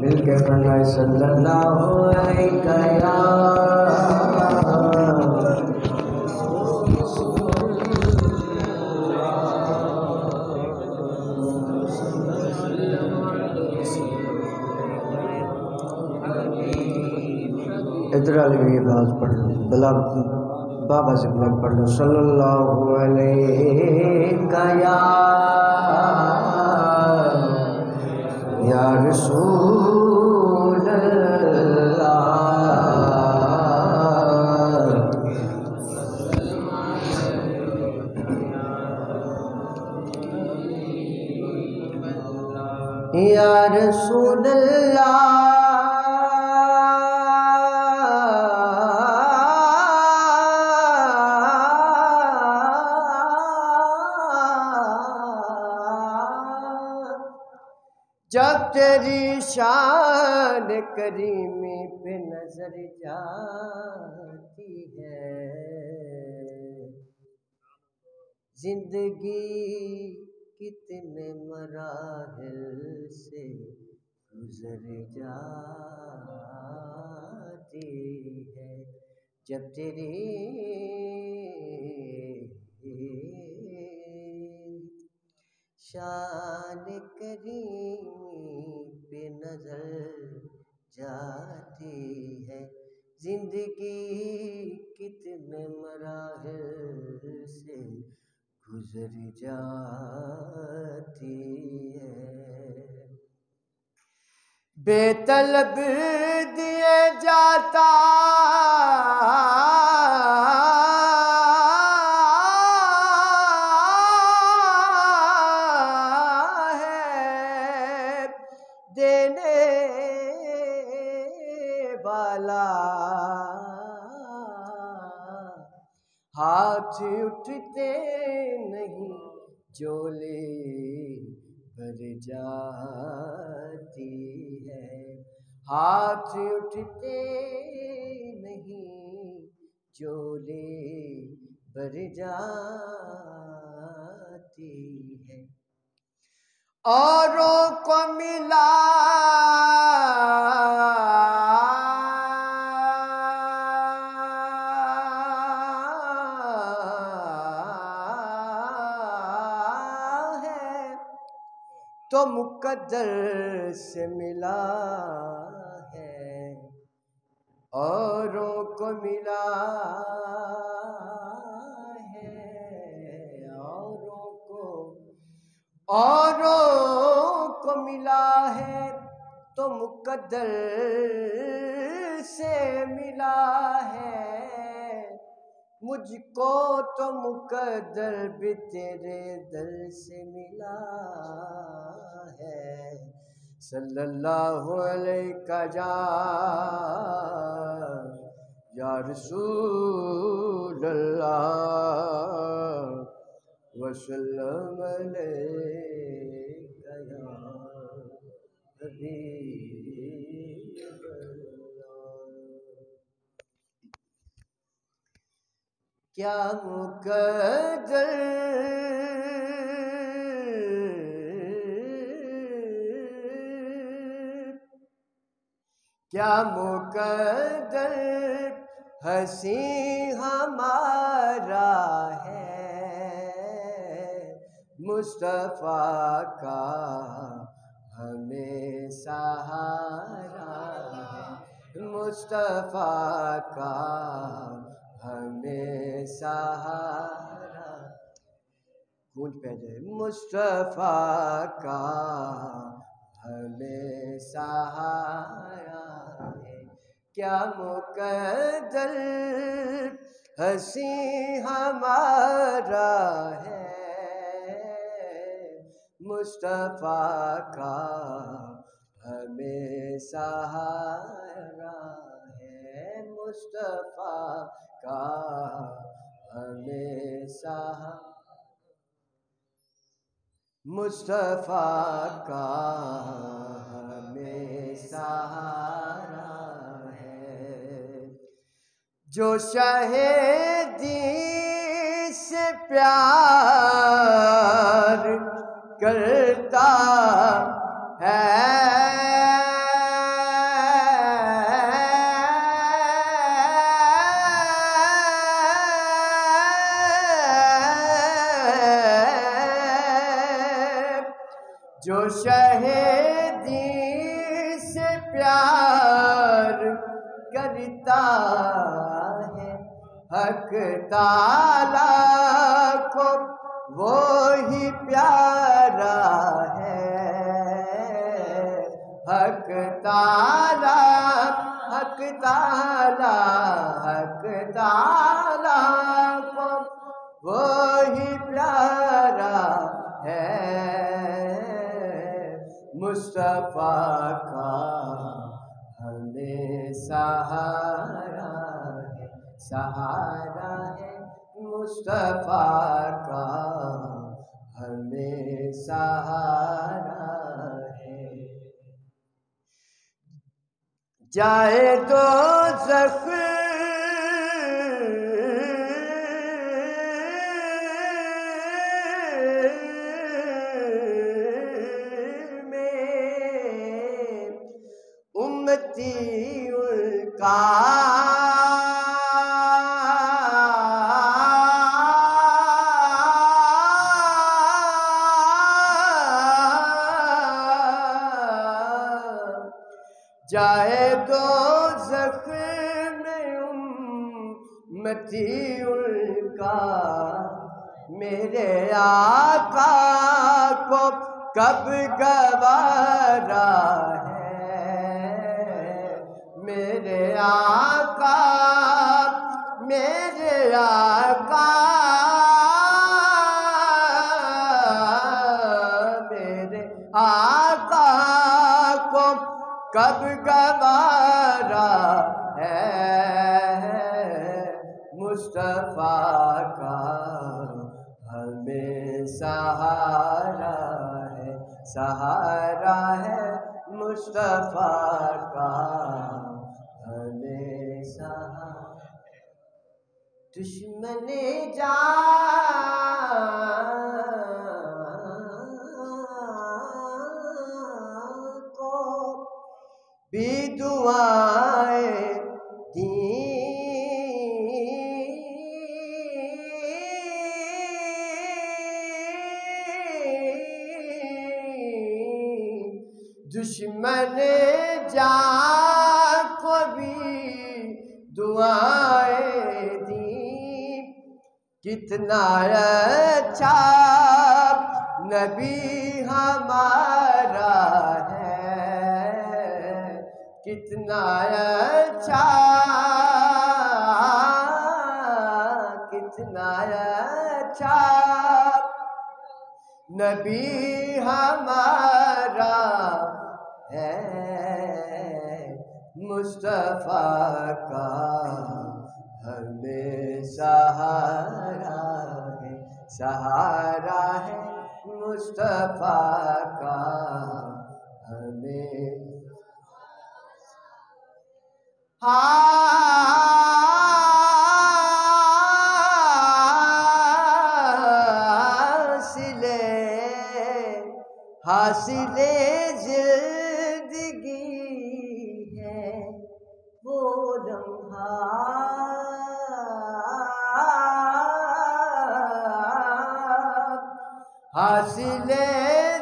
मिलकर पढ़ना सल्लल्लाहु अलैहि इधर वाले बात पढ़ लो, बला बाबा से बुला पढ़ लो सल्लल्लाहु अलैहि या रसूल अल्लाह। या रसूल अल्लाह जब तेरी शान करीमी पे नजर जाती है, जिंदगी कितने मराहिल से गुजर जाती है। जब तेरी शान करीमी पे नजर जाती है, जिंदगी कितने मराहिल से गुजर जाती है। बेतलब दिए जाता है देने वाला, हाथ उठते नहीं झोली भर जाती है। हाथ उठते नहीं झोली भर जाती है। औरों को मिला तो मुकद्दर से मिला है, औरों को मिला है, औरों को मिला है तो मुकद्दर से मिला है। मुझको तो मुकद्दर भी तेरे दर से मिला है। सल्लल्लाहु अलैहि या रसूल अल्लाह वसल्लम अलैका या हबीब अल्लाह। क्या मुकद्दर क्या मुकद्दर हंसी हमारा है, मुस्तफा का हमें सहारा है। मुस्तफा का हमें सहारा, गूंज पे जाए मुस्तफा का हमें सहारा है। क्या मुकद्दर हंसी हमारा है, मुस्तफा का हमें सहारा है। मुस्तफा का हमेशा मुस्तफ़ा का हमें सहारा है। जो शहीदी से प्यार करता है, जो शहीदी से प्यार करता है, हक ताला को वो ही प्यारा है। हक ताला, हक ताला, हक ताला को वो ही प्यारा है। मुस्तफ़ा का हमें सहारा है, सहारा है। मुस्तफ़ा का हमें सहारा है। जाए तो उम्मती उनका जाए तो ज़ख्म उम्मती उनका, मेरे आका को कब गवारा है। मेरे आका, मेरे आका, मेरे आका को कब गवारा है। मुस्तफ़ा का हमें सहारा है, सहारा है। मुस्तफ़ा का हमें सहारा। दुश्मन जान को भी दुआएं दी, दुश्मन जान को भी दुआएं दी। कितना अच्छा नबी हमारा है, कितना अच्छा, कितना अच्छा नबी हमारा है। मुस्तफ़ा का हमें सहारा है, सहारा है। मुस्तफ़ा का हमें हासिले ज़िंदगी है वो लम्हा, हासिले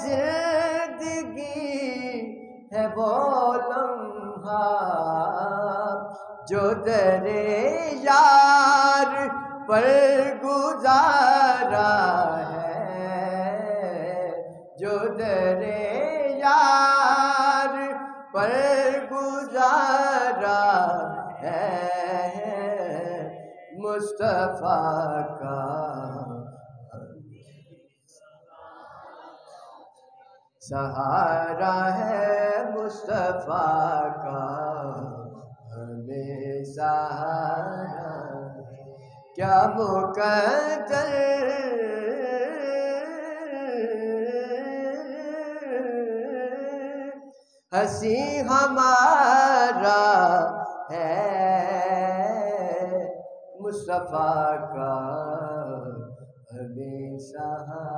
ज़िंदगी है वो लम्हा, जो दरे यार पर गुजारा है, जो दरे यार पर गुजारा है। मुस्तफ़ा का सहारा है, मुस्तफ़ा का हमें सहारा। क्या मुकद्दर हंसी हमारा है मुस्तफा का हमें सहारा।